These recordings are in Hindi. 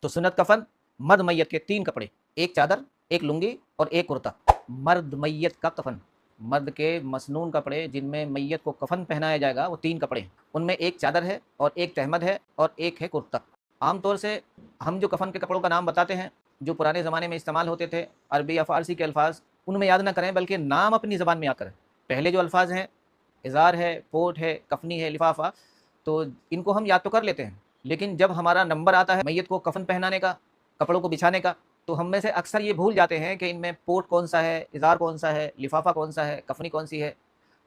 तो सुन्नत कफन, मर्द मैयत के 3 कपड़े, एक चादर, एक लुंगी और एक कुर्ता। मर्द मैयत का कफन, मर्द के मसनून कपड़े जिनमें मैयत को कफन पहनाया जाएगा वो 3 कपड़े हैं। उनमें एक चादर है और एक तहमद है और एक है कुर्ता। आमतौर से हम जो कफन के कपड़ों का नाम बताते हैं, जो पुराने ज़माने में इस्तेमाल होते थे, अरबी या फ़ारसी के अल्फाज, उनमें याद ना करें बल्कि नाम अपनी ज़बान में याद करें। पहले जो अल्फाज हैं, इज़ार है, पोट है, कफनी है, लिफाफा, तो इनको हम याद तो कर लेते हैं, लेकिन जब हमारा नंबर आता है मैयत को कफन पहनाने का, कपड़ों को बिछाने का, तो हम में से अक्सर ये भूल जाते हैं कि इनमें पोट कौन सा है, इज़ार कौन सा है, लिफाफा कौन सा है, कफनी कौन सी है।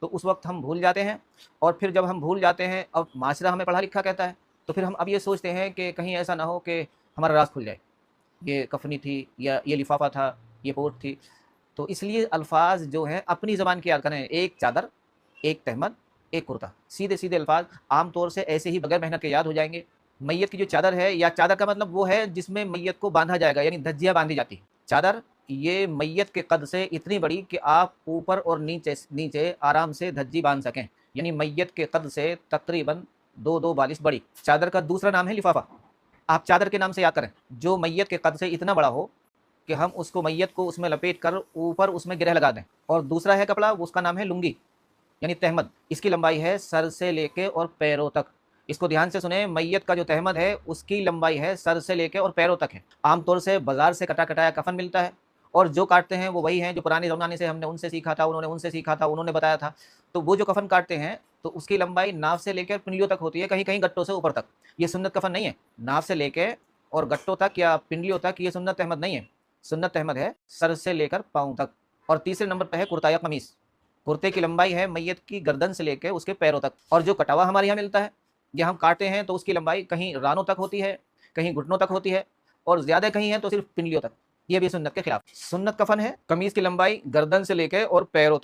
तो उस वक्त हम भूल जाते हैं, और फिर जब हम भूल जाते हैं, अब माशरा हमें पढ़ा लिखा कहता है, तो फिर हम अब ये सोचते हैं कि कहीं ऐसा ना हो कि हमारा राज खुल जाए, ये कफनी थी या ये लिफाफा था, ये पोट थी। तो इसलिए अल्फाज जो हैं अपनी ज़बान की याद करें, एक चादर, एक तहमद, एक कुर्ता, सीधे सीधे अल्फाज आम तौर से ऐसे ही बगैर मेहनत के याद हो जाएंगे। मैयत की जो चादर है, या चादर का मतलब वो है जिसमें मैयत को बांधा जाएगा, यानी धज्जियाँ बांधी जाती। चादर ये मैयत के कद से इतनी बड़ी कि आप ऊपर और नीचे नीचे आराम से धज्जी बांध सकें, यानी मैयत के कद से तकरीबन 2-2 बालिश बड़ी। चादर का दूसरा नाम है लिफाफा। आप चादर के नाम से याद करें जो मैयत के कद से इतना बड़ा हो कि हम उसको मैयत को उसमें लपेट कर ऊपर उसमें गिरह लगा दें। और दूसरा है कपड़ा, उसका नाम है लुंगी यानी तहमद। इसकी लंबाई है सर से लेके और पैरों तक। इसको ध्यान से सुने, मैयत का जो तहमद है उसकी लंबाई है सर से लेके और पैरों तक है। आमतौर से बाजार से कटा कटाया कफन मिलता है, और जो काटते हैं वो वही हैं जो पुराने ज़माने से हमने उनसे सीखा था, उन्होंने उनसे सीखा था, उन्होंने बताया था। तो वो जो कफन काटते हैं तो उसकी लंबाई नाव से लेकर पिंडलियों तक होती है, कहीं कहीं गट्टों से ऊपर तक। ये सुन्नत कफन नहीं है। नाव से लेके और गट्टों तक या पिंडलियों तक ये सुन्नत अहमद नहीं है। सुन्नत अहमद है सर से लेकर पाँव तक। और तीसरे नंबर पर है कुर्ता या कमीज़। कुर्ते की लंबाई है मैयत की गर्दन से लेकर उसके पैरों तक। और जो कटावा हमारे यहाँ मिलता है, ये हम काटते हैं तो उसकी लंबाई कहीं रानों तक होती है, कहीं घुटनों तक होती है, और ज़्यादा कहीं है तो सिर्फ पिंडलियों तक। ये भी सुन्नत के खिलाफ। सुन्नत कफन है, कमीज़ की लंबाई गर्दन से लेकर और पैरों